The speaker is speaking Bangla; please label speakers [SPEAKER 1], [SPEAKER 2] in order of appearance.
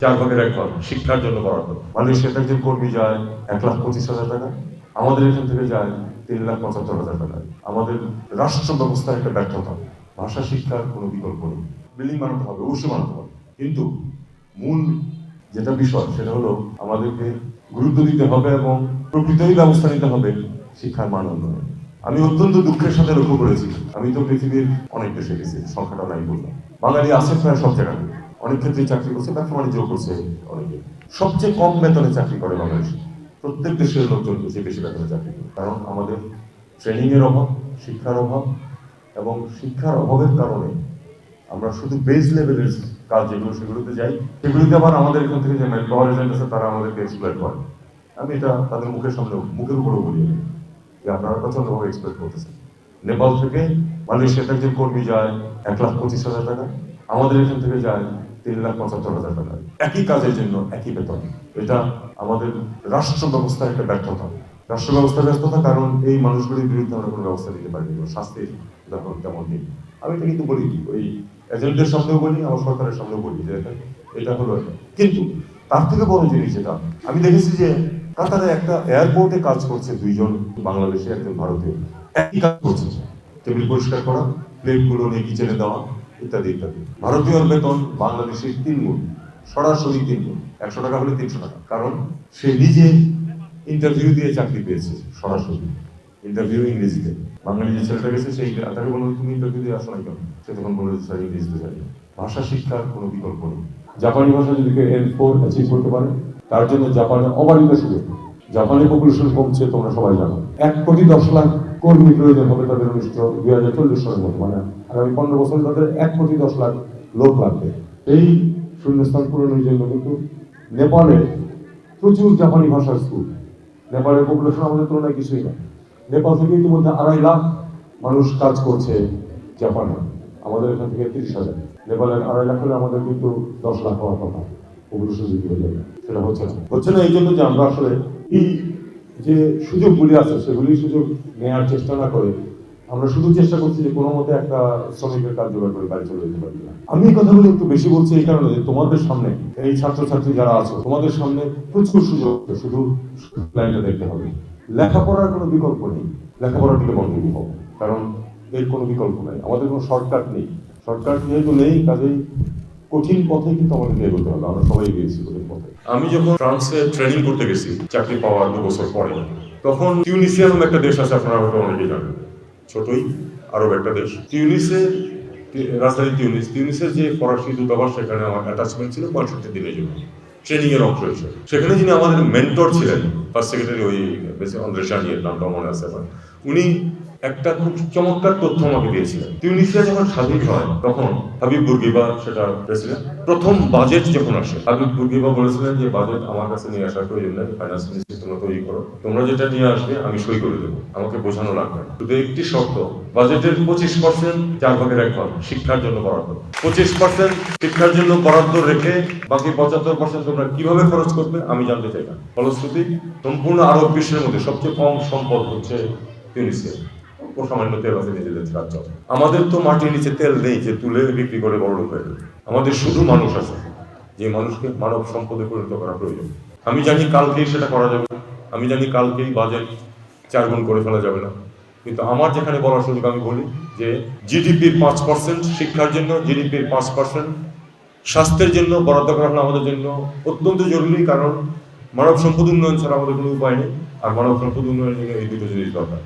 [SPEAKER 1] 4 ভাগের 1 ভাগ শিক্ষার জন্য বরাদ্দ। মালয়েশিয়াতে একজন কর্মী যায় 1,25,000 টাকা, আমাদের এখান থেকে যায় 3,75,000 টাকা। আমাদের রাষ্ট্র ব্যবস্থার একটা ব্যর্থতা। ভাষা শিক্ষার কোনো বিকল্প নেই। বিল্ডিং বানাতে হবে, অবশ্যই বানাতে হবে, কিন্তু মূল যেটা বিষয় সেটা হলো আমাদেরকে গুরুত্ব দিতে হবে এবং প্রকৃতই ব্যবস্থা নিতে হবে শিক্ষার মান উন্নয়নে। আমি অত্যন্ত দুঃখের সাথে লক্ষ্য করেছি, আমি তো পৃথিবীর অনেক দেশে গেছি, সংখ্যাটা নাই বললাম, বাঙালি আছে প্রায় সব জায়গায়, অনেক ক্ষেত্রে চাকরি করছে, ব্যবসা বাণিজ্য করছে অনেকে। সবচেয়ে কম বেতনে চাকরি করে বাংলাদেশে। প্রত্যেক দেশের লোকজন বেশি বেশি বেতনে চাকরি করে, কারণ আমাদের ট্রেনিং এর অভাব, শিক্ষার অভাব, এবং শিক্ষার অভাবের কারণে আমরা শুধু বেস লেভেলের কাজ যেগুলো সেগুলোতে যাই, সেগুলিতে আবার আমাদের এখান থেকে যে ম্যান পাওয়ার এজেন্ট আছে তারা আমাদেরকে এক্সপ্লয়েট করে। আমি এটা তাদের মুখের সামনে, মুখের উপরেও বলি যে আপনারা প্রচন্ডভাবে এক্সপ্লয়েট করতেছেন। নেপাল থেকে মালয়েশিয়াতে একজন কর্মী যায় 1,25,000 টাকা, আমাদের এখান থেকে যায় 3,75,000 টাকা, একই কাজের জন্য একই বেতন। এটা আমাদের রাষ্ট্র ব্যবস্থার একটা ব্যর্থতা। রাষ্ট্র ব্যবস্থার ব্যর্থতা, কারণ এই মানুষগুলির বিরুদ্ধে আমরা কোনো ব্যবস্থা নিতে পারিনি, শাস্তির উদাহরণ তেমন নেই। আমি এটা কিন্তু বলি, ওই এজেন্টদের সামনেও বলি, আমার সরকারের সামনেও বলি যে এটা হলো এটা। কিন্তু তার থেকে বড় জিনিস যেটা আমি দেখেছি যে কাতারে একটা এয়ারপোর্টে কাজ করছে দুইজন বাংলাদেশি, একজন ভারতীয়, একই কাজ করছে, টেবিল পরিষ্কার করা, প্লেটগুলো নিয়ে কিচেনে দেওয়া, ইত্যাদি ইত্যাদি। ভারতীয়র বেতন বাংলাদেশের 3 গুণ, সরাসরি 3 গুণ, 100 টাকা হলে 300 টাকা, কারণ সে নিজে ইন্টারভিউ দিয়ে চাকরি পেয়েছে, সরাসরি ইন্টারভিউ ইংরেজিতে। বাঙালি যে ছেলেটা গেছে সেই তাকে বললো তুমি ইন্টারভিউ দিয়ে আসো না কেন, সে তখন বললো যে স্যার ইংরেজিতে জানি। ভাষা শিক্ষার কোনো বিকল্প নেই। জাপানি ভাষা যদি কেউ L4 অ্যাচিভ করতে পারে, তার জন্য জাপানে অবারিত সুযোগ। জাপানের পপুলেশন কমছে, তোমরা সবাই জানো। 1,10,00,000 কর্মী প্রয়োজন হবে তাদের 2040 সালের মধ্যে, মানে আগামী 15 বছর তাদের 1,10,00,000 লোক লাগবে। এই শূন্যস্থান পূরণের জন্য কিন্তু নেপালে প্রচুর জাপানি ভাষার স্কুল। নেপালের পপুলেশন আমাদের তুলনায় কিছুই না। নেপাল থেকে ইতিমধ্যে 2.5 লাখ মানুষ কাজ করছে জাপানে, আমাদের এখান থেকে 30,000। নেপালের 2.5 লাখ হলে আমাদের কিন্তু 10 লাখ হওয়ার কথা, পপুলেশন যদি হয়ে যাবে। সেটা হচ্ছে না এই জন্য যে আমরা আসলে এই যে সুযোগগুলি আছে সেগুলি সুযোগ নেওয়ার চেষ্টা না করে আমরা শুধু চেষ্টা করছি যে কোনো মতে একটা শ্রমিকের কাজ জোগাড় করে বাড়ি চলে যেতে পারি না। আমি এই কথাগুলো একটু বেশি বলছি এই কারণে যে তোমাদের সামনে এই ছাত্রছাত্রী যারা আছো, তোমাদের সামনে প্রচুর সুযোগ, শুধু প্ল্যানটা দেখতে হবে। লেখাপড়ার কোনো বিকল্প নেই, লেখাপড়ার দিকে মনোযোগী হবো, কারণ এর কোনো বিকল্প নাই। আমাদের কোনো শর্টকাট নেই, শর্টকাট যেহেতু নেই, কাজেই কঠিন পথে কিন্তু আমাদেরকে এগোতে হবে। আমরা সবাই গিয়েছি কঠিন পথে। আমি যখন ফ্রান্সে ট্রেনিং করতে গেছি চাকরি পাওয়ার 2 বছর পরে, তখন টিউনিসিয়া নামে একটা দেশ আছে, আপনারা হয়তো অনেকেই জানেন, ছোটই আরব একটা দেশ। টিউনিসের রাজধানী টিউনিসের যে ফরাসি দূতাবাস, সেখানে আমার অ্যাটাচমেন্ট ছিল 65 দিনের জন্য ট্রেনিং এর অংশ হিসেবে। সেখানে যিনি আমাদের মেন্টর ছিলেন, ফার্স্ট সেক্রেটারি, ওই অন্দ্রে শানিয়ের নামটা মনে আছে আমার, উনি একটা খুব চমৎকার তথ্য আমাকে দিয়েছিলেন। টিউনিসিয়া যখন স্বাধীন হয় তখন হাবিব বুর্গিবা সেটা প্রেসিডেন্ট, প্রথম বাজেট যখন আসে হাবিব বুর্গিবা বলেছিলেন যে বাজেট আমার কাছে নিয়ে আসার প্রয়োজন নেই, ফাইন্যান্স মিনিস্ট্রি তোমরা তৈরি করো, তোমরা যেটা নিয়ে আসবে আমি সই করে দেবো, আমাকে বোঝানো লাগবে না। শুধু একটি শর্ত, বাজেটের 25% 4 ভাগের 1 ভাগ শিক্ষার জন্য বরাদ্দ। 25% শিক্ষার জন্য বরাদ্দ রেখে বাকি 75% তোমরা কিভাবে খরচ করবে আমি জানতে চাই না। ফলশ্রুতি সম্পূর্ণ আরব বিশ্বের মধ্যে সবচেয়ে কম সম্পদ হচ্ছে টিউনিসিয়া, সামান্য তেল আছে নিজেদের কাজ চলে। আমাদের তো মাটির নিচে তেল নেই যে তুলে বিক্রি করে বড় লোক হয়ে যাবে। আমাদের শুধু মানুষ আছে, যে মানুষকে মানব সম্পদে পরিণত করা প্রয়োজন। আমি জানি কালকেই সেটা করা যাবে না, আমি জানি কালকেই বাজেট 4 গুণ করে ফেলা যাবে না, কিন্তু আমার যেখানে বলার সুযোগ আমি বলি যে জিডিপির 5% শিক্ষার জন্য, জিডিপির 5% স্বাস্থ্যের জন্য বরাদ্দ করা হলো আমাদের জন্য অত্যন্ত জরুরি, কারণ মানব সম্পদ উন্নয়ন ছাড়া আমাদের কোনো উপায় নেই, আর মানব সম্পদ উন্নয়নের জন্য এই দুটো জিনিস দরকার।